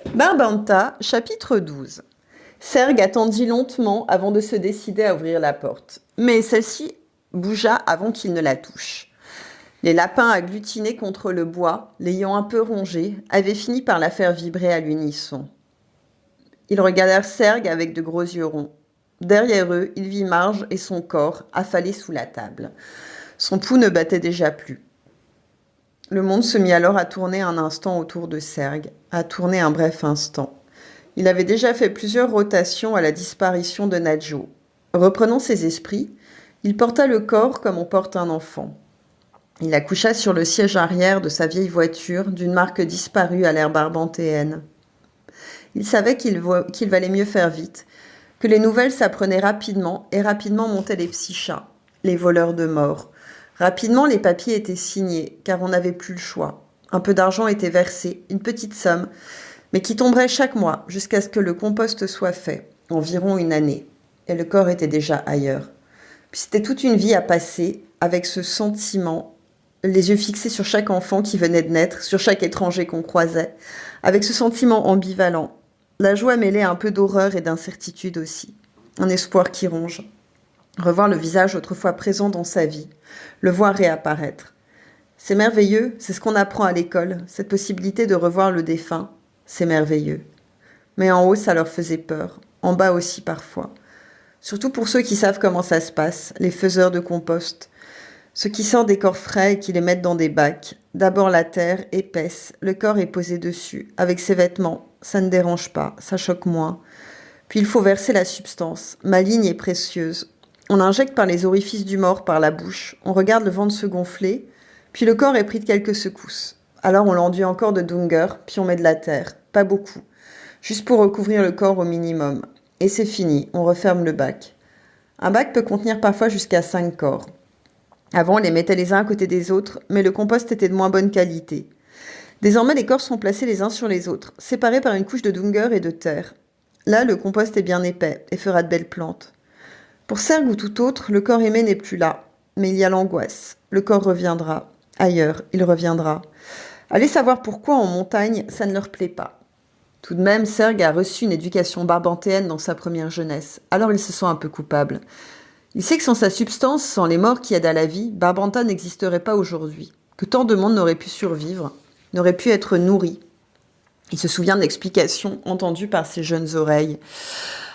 Barbanta, chapitre 12. Serge attendit lentement avant de se décider à ouvrir la porte. Mais celle-ci bougea avant qu'il ne la touche. Les lapins agglutinés contre le bois, l'ayant un peu rongé, avaient fini par la faire vibrer à l'unisson. Ils regardèrent Serge avec de gros yeux ronds. Derrière eux, il vit Marge et son corps affalés sous la table. Son pouls ne battait déjà plus. Le monde se mit alors à tourner un instant autour de Serge, à tourner un bref instant. Il avait déjà fait plusieurs rotations à la disparition de Nadjo. Reprenant ses esprits, il porta le corps comme on porte un enfant. Il la coucha sur le siège arrière de sa vieille voiture d'une marque disparue à l'ère barbantéenne. Il savait qu'il valait mieux faire vite, que les nouvelles s'apprenaient rapidement et rapidement montaient les psychas, les voleurs de mort. Rapidement, les papiers étaient signés, car on n'avait plus le choix. Un peu d'argent était versé, une petite somme, mais qui tomberait chaque mois jusqu'à ce que le compost soit fait, environ une année. Et le corps était déjà ailleurs. Puis c'était toute une vie à passer avec ce sentiment, les yeux fixés sur chaque enfant qui venait de naître, sur chaque étranger qu'on croisait, avec ce sentiment ambivalent. La joie mêlée un peu d'horreur et d'incertitude aussi. Un espoir qui ronge. Revoir le visage autrefois présent dans sa vie, le voir réapparaître. C'est merveilleux, c'est ce qu'on apprend à l'école, cette possibilité de revoir le défunt, c'est merveilleux. Mais en haut, ça leur faisait peur, en bas aussi parfois. Surtout pour ceux qui savent comment ça se passe, les faiseurs de compost. Ceux qui sortent des corps frais et qui les mettent dans des bacs. D'abord la terre, épaisse, le corps est posé dessus, avec ses vêtements. Ça ne dérange pas, ça choque moins. Puis il faut verser la substance, maligne et précieuse. On injecte par les orifices du mort, par la bouche. On regarde le ventre se gonfler, puis le corps est pris de quelques secousses. Alors on l'enduit encore de Dunger, puis on met de la terre. Pas beaucoup. Juste pour recouvrir le corps au minimum. Et c'est fini, on referme le bac. Un bac peut contenir parfois jusqu'à 5 corps. Avant, on les mettait les uns à côté des autres, mais le compost était de moins bonne qualité. Désormais, les corps sont placés les uns sur les autres, séparés par une couche de Dunger et de terre. Là, le compost est bien épais et fera de belles plantes. Pour Serge ou tout autre, le corps aimé n'est plus là, mais il y a l'angoisse. Le corps reviendra. Ailleurs, il reviendra. Allez savoir pourquoi en montagne, ça ne leur plaît pas. Tout de même, Serge a reçu une éducation barbantéenne dans sa première jeunesse, alors il se sent un peu coupable. Il sait que sans sa substance, sans les morts qui aident à la vie, Barbanta n'existerait pas aujourd'hui, que tant de monde n'aurait pu survivre, n'aurait pu être nourri. Il se souvient d'explications entendues par ses jeunes oreilles.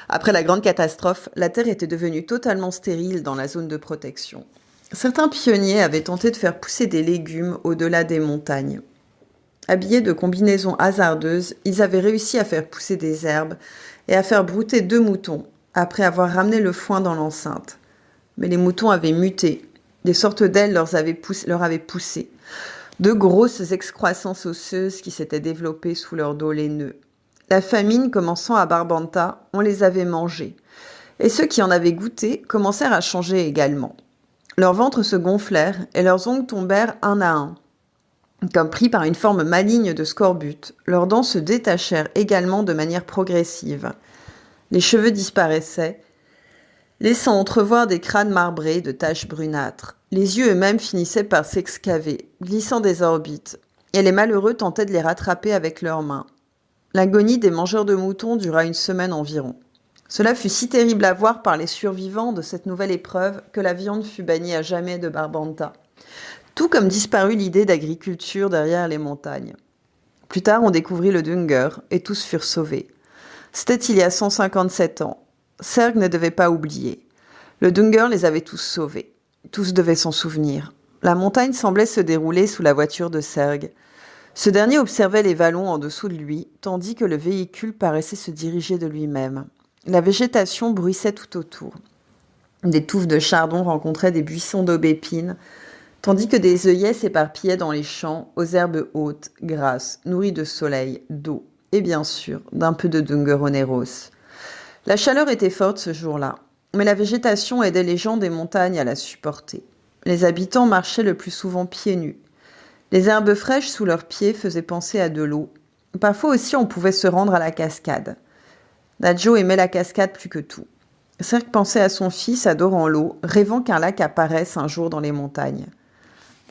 Après la grande catastrophe, la terre était devenue totalement stérile dans la zone de protection. Certains pionniers avaient tenté de faire pousser des légumes au-delà des montagnes. Habillés de combinaisons hasardeuses, ils avaient réussi à faire pousser des herbes et à faire brouter 2 moutons, après avoir ramené le foin dans l'enceinte. Mais les moutons avaient muté. Des sortes d'ailes leur avaient poussé. 2 grosses excroissances osseuses qui s'étaient développées sous leur dos laineux. La famine commençant à Barbanta, on les avait mangés. Et ceux qui en avaient goûté commencèrent à changer également. Leurs ventres se gonflèrent et leurs ongles tombèrent un à un. Comme pris par une forme maligne de scorbut, leurs dents se détachèrent également de manière progressive. Les cheveux disparaissaient, laissant entrevoir des crânes marbrés de taches brunâtres. Les yeux eux-mêmes finissaient par s'excaver, glissant des orbites, et les malheureux tentaient de les rattraper avec leurs mains. L'agonie des mangeurs de moutons dura une semaine environ. Cela fut si terrible à voir par les survivants de cette nouvelle épreuve que la viande fut bannie à jamais de Barbanta. Tout comme disparut l'idée d'agriculture derrière les montagnes. Plus tard, on découvrit le Dunger et tous furent sauvés. C'était il y a 157 ans. Serge ne devait pas oublier. Le Dunger les avait tous sauvés. Tous devaient s'en souvenir. La montagne semblait se dérouler sous la voiture de Serge. Ce dernier observait les vallons en dessous de lui, tandis que le véhicule paraissait se diriger de lui-même. La végétation bruissait tout autour. Des touffes de chardon rencontraient des buissons d'aubépines, tandis que des œillets s'éparpillaient dans les champs, aux herbes hautes, grasses, nourries de soleil, d'eau, et bien sûr, d'un peu de Dungeroneros. La chaleur était forte ce jour-là, mais la végétation aidait les gens des montagnes à la supporter. Les habitants marchaient le plus souvent pieds nus. Les herbes fraîches sous leurs pieds faisaient penser à de l'eau. Parfois aussi, on pouvait se rendre à la cascade. Nadjo aimait la cascade plus que tout. Serge pensait à son fils adorant l'eau, rêvant qu'un lac apparaisse un jour dans les montagnes.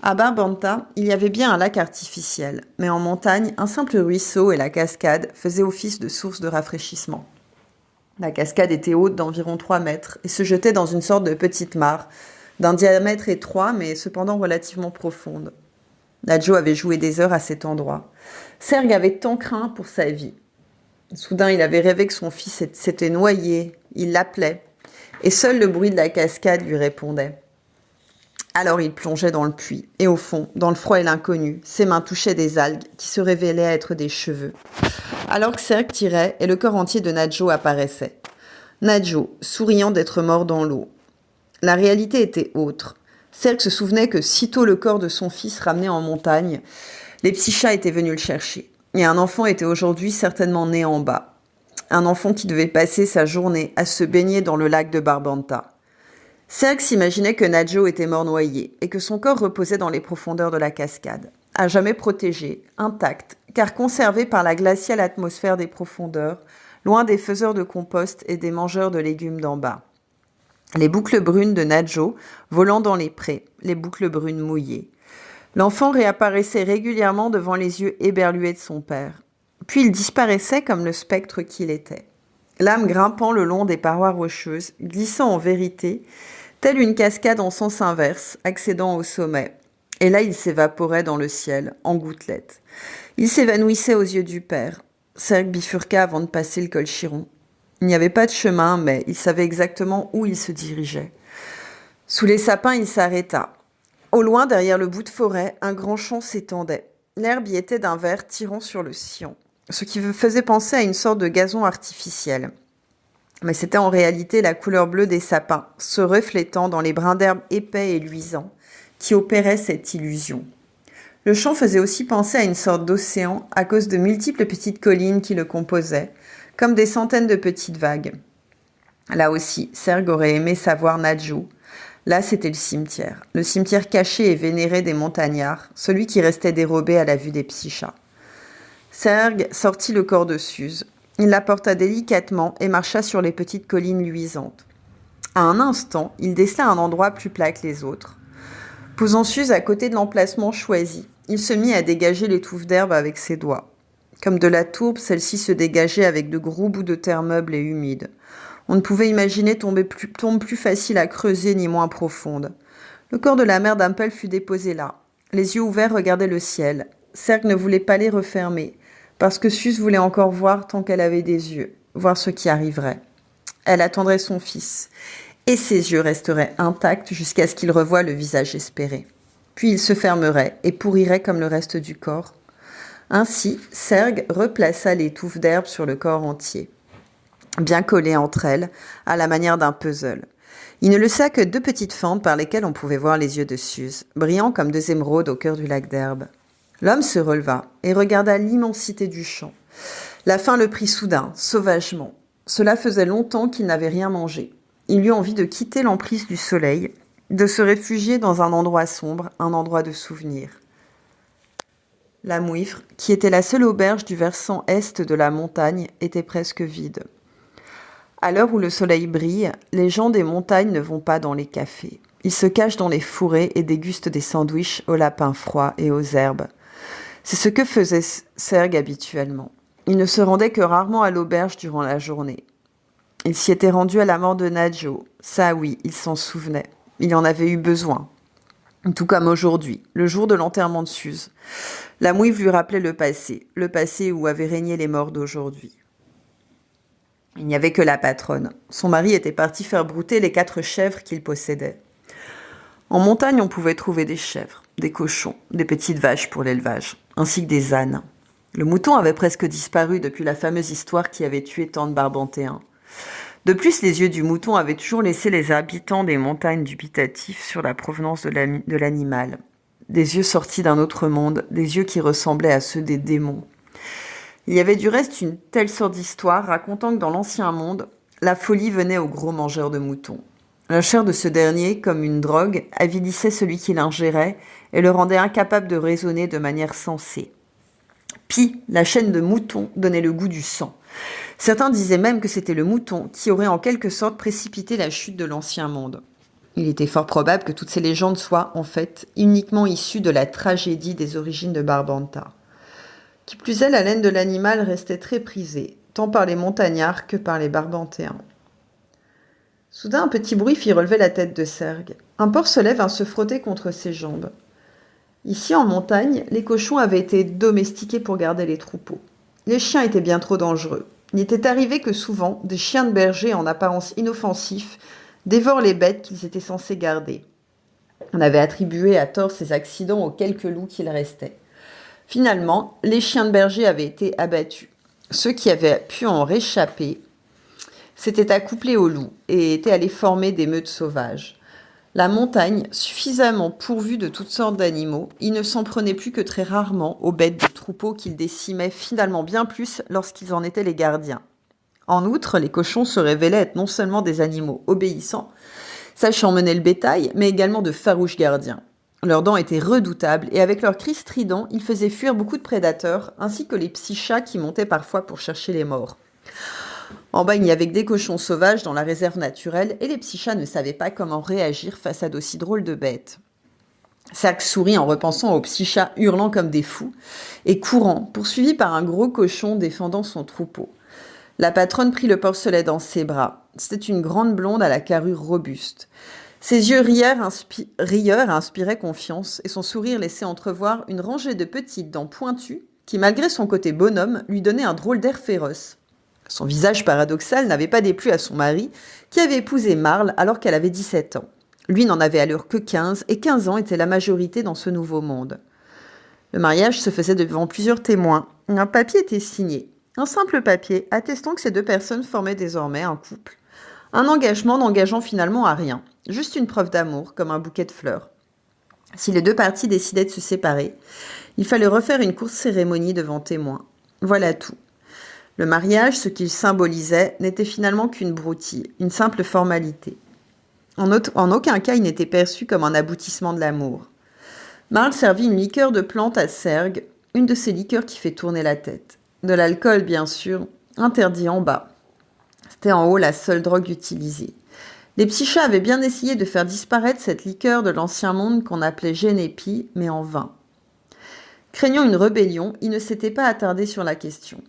À Barbanta, il y avait bien un lac artificiel, mais en montagne, un simple ruisseau et la cascade faisaient office de source de rafraîchissement. La cascade était haute d'environ 3 mètres et se jetait dans une sorte de petite mare, d'un diamètre étroit mais cependant relativement profonde. Nadjo avait joué des heures à cet endroit. Serge avait tant craint pour sa vie. Soudain, il avait rêvé que son fils s'était noyé. Il l'appelait. Et seul le bruit de la cascade lui répondait. Alors il plongeait dans le puits. Et au fond, dans le froid et l'inconnu, ses mains touchaient des algues qui se révélaient être des cheveux. Alors que Serge tirait et le corps entier de Nadjo apparaissait. Nadjo, souriant d'être mort dans l'eau. La réalité était autre. Serge se souvenait que sitôt le corps de son fils ramené en montagne, les petits chats étaient venus le chercher. Et un enfant était aujourd'hui certainement né en bas. Un enfant qui devait passer sa journée à se baigner dans le lac de Barbanta. Serge s'imaginait que Nadjo était mort noyé et que son corps reposait dans les profondeurs de la cascade, à jamais protégé, intact, car conservé par la glaciale atmosphère des profondeurs, loin des faiseurs de compost et des mangeurs de légumes d'en bas. Les boucles brunes de Nadjo volant dans les prés, les boucles brunes mouillées. L'enfant réapparaissait régulièrement devant les yeux éberlués de son père. Puis il disparaissait comme le spectre qu'il était. L'âme grimpant le long des parois rocheuses, glissant en vérité, telle une cascade en sens inverse, accédant au sommet. Et là, il s'évaporait dans le ciel, en gouttelettes. Il s'évanouissait aux yeux du père. Serge bifurqua avant de passer le col Chiron. Il n'y avait pas de chemin, mais il savait exactement où il se dirigeait. Sous les sapins, il s'arrêta. Au loin, derrière le bout de forêt, un grand champ s'étendait. L'herbe y était d'un vert tirant sur le sillon, ce qui faisait penser à une sorte de gazon artificiel. Mais c'était en réalité la couleur bleue des sapins, se reflétant dans les brins d'herbe épais et luisants, qui opéraient cette illusion. Le champ faisait aussi penser à une sorte d'océan à cause de multiples petites collines qui le composaient, comme des centaines de petites vagues. Là aussi, Serge aurait aimé savoir Nadjo. Là, c'était le cimetière caché et vénéré des montagnards, celui qui restait dérobé à la vue des psychas. Serge sortit le corps de Suze. Il la porta délicatement et marcha sur les petites collines luisantes. À un instant, il décela un endroit plus plat que les autres. Posant Suze à côté de l'emplacement choisi, il se mit à dégager les touffes d'herbe avec ses doigts. Comme de la tourbe, celle-ci se dégageait avec de gros bouts de terre meuble et humide. On ne pouvait imaginer tombe plus facile à creuser ni moins profonde. Le corps de la mère d'Ampel fut déposé là. Les yeux ouverts regardaient le ciel. Serge ne voulait pas les refermer, parce que Suze voulait encore voir tant qu'elle avait des yeux, voir ce qui arriverait. Elle attendrait son fils, et ses yeux resteraient intacts jusqu'à ce qu'il revoie le visage espéré. Puis il se fermerait et pourrirait comme le reste du corps. Ainsi, Serge replaça les touffes d'herbe sur le corps entier, bien collées entre elles, à la manière d'un puzzle. Il ne laissa que 2 petites fentes par lesquelles on pouvait voir les yeux de Suze, brillants comme 2 émeraudes au cœur du lac d'herbe. L'homme se releva et regarda l'immensité du champ. La faim le prit soudain, sauvagement. Cela faisait longtemps qu'il n'avait rien mangé. Il eut envie de quitter l'emprise du soleil, de se réfugier dans un endroit sombre, un endroit de souvenir. La Mouifre, qui était la seule auberge du versant est de la montagne, était presque vide. À l'heure où le soleil brille, les gens des montagnes ne vont pas dans les cafés. Ils se cachent dans les fourrés et dégustent des sandwichs aux lapins froids et aux herbes. C'est ce que faisait Serge habituellement. Il ne se rendait que rarement à l'auberge durant la journée. Il s'y était rendu à la mort de Nadjo. Ça oui, il s'en souvenait. Il en avait eu besoin. Tout comme aujourd'hui, le jour de l'enterrement de Suze. La Mouive lui rappelait le passé où avaient régné les morts d'aujourd'hui. Il n'y avait que la patronne. Son mari était parti faire brouter les 4 chèvres qu'il possédait. En montagne, on pouvait trouver des chèvres, des cochons, des petites vaches pour l'élevage, ainsi que des ânes. Le mouton avait presque disparu depuis la fameuse histoire qui avait tué tant de Barbantéens. De plus, les yeux du mouton avaient toujours laissé les habitants des montagnes dubitatifs sur la provenance de l'animal. Des yeux sortis d'un autre monde, des yeux qui ressemblaient à ceux des démons. Il y avait du reste une telle sorte d'histoire racontant que dans l'ancien monde, la folie venait aux gros mangeurs de moutons. La chair de ce dernier, comme une drogue, avilissait celui qui l'ingérait et le rendait incapable de raisonner de manière sensée. Pis, la chaîne de mouton donnait le goût du sang. Certains disaient même que c'était le mouton qui aurait en quelque sorte précipité la chute de l'ancien monde. Il était fort probable que toutes ces légendes soient, en fait, uniquement issues de la tragédie des origines de Barbanta. Qui plus est, la laine de l'animal restait très prisée, tant par les montagnards que par les Barbantéens. Soudain, un petit bruit fit relever la tête de Sergue. Un porcelet vint se frotter contre ses jambes. Ici, en montagne, les cochons avaient été domestiqués pour garder les troupeaux. Les chiens étaient bien trop dangereux. Il était arrivé que souvent, des chiens de berger en apparence inoffensifs dévorent les bêtes qu'ils étaient censés garder. On avait attribué à tort ces accidents aux quelques loups qu'il restait. Finalement, les chiens de berger avaient été abattus. Ceux qui avaient pu en réchapper s'étaient accouplés aux loups et étaient allés former des meutes sauvages. La montagne, suffisamment pourvue de toutes sortes d'animaux, il ne s'en prenait plus que très rarement aux bêtes des troupeaux qu'ils décimaient finalement bien plus lorsqu'ils en étaient les gardiens. En outre, les cochons se révélaient être non seulement des animaux obéissants, sachant mener le bétail, mais également de farouches gardiens. Leurs dents étaient redoutables et avec leurs cris stridents, ils faisaient fuir beaucoup de prédateurs, ainsi que les psychas qui montaient parfois pour chercher les morts. En bas, il n'y avait que des cochons sauvages dans la réserve naturelle et les psychas ne savaient pas comment réagir face à d'aussi drôles de bêtes. Sergue sourit en repensant aux psychas hurlant comme des fous et courant, poursuivi par un gros cochon défendant son troupeau. La patronne prit le porcelet dans ses bras. C'était une grande blonde à la carrure robuste. Ses yeux rieurs inspiraient confiance et son sourire laissait entrevoir une rangée de petites dents pointues qui, malgré son côté bonhomme, lui donnaient un drôle d'air féroce. Son visage paradoxal n'avait pas déplu à son mari, qui avait épousé Marle alors qu'elle avait 17 ans. Lui n'en avait alors que 15, et 15 ans était la majorité dans ce nouveau monde. Le mariage se faisait devant plusieurs témoins. Un papier était signé. Un simple papier attestant que ces deux personnes formaient désormais un couple. Un engagement n'engageant finalement à rien, juste une preuve d'amour, comme un bouquet de fleurs. Si les deux parties décidaient de se séparer, il fallait refaire une courte cérémonie devant témoins. Voilà tout. Le mariage, ce qu'il symbolisait, n'était finalement qu'une broutille, une simple formalité. En aucun cas, il n'était perçu comme un aboutissement de l'amour. Marle servit une liqueur de plante à Sergue, une de ces liqueurs qui fait tourner la tête. De l'alcool, bien sûr, interdit en bas. C'était en haut la seule drogue utilisée. Les psychas avaient bien essayé de faire disparaître cette liqueur de l'ancien monde qu'on appelait génépi, mais en vain. Craignant une rébellion, ils ne s'étaient pas attardés sur la question.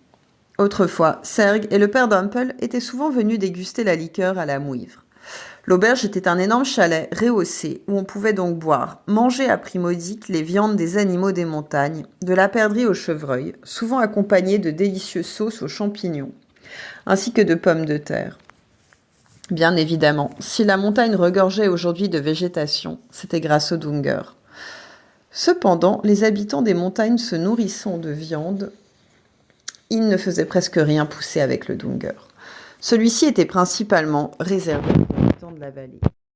Autrefois, Sergue et le père d'Umpel étaient souvent venus déguster la liqueur à la mouivre. L'auberge était un énorme chalet rehaussé où on pouvait donc boire, manger à prix modique les viandes des animaux des montagnes, de la perdrix au chevreuil, souvent accompagnées de délicieuses sauces aux champignons, ainsi que de pommes de terre. Bien évidemment, si la montagne regorgeait aujourd'hui de végétation, c'était grâce au Dungur. Cependant, les habitants des montagnes se nourrissant de viande, ils ne faisaient presque rien pousser avec le Dungur. Celui-ci était principalement réservé aux habitants de la vallée.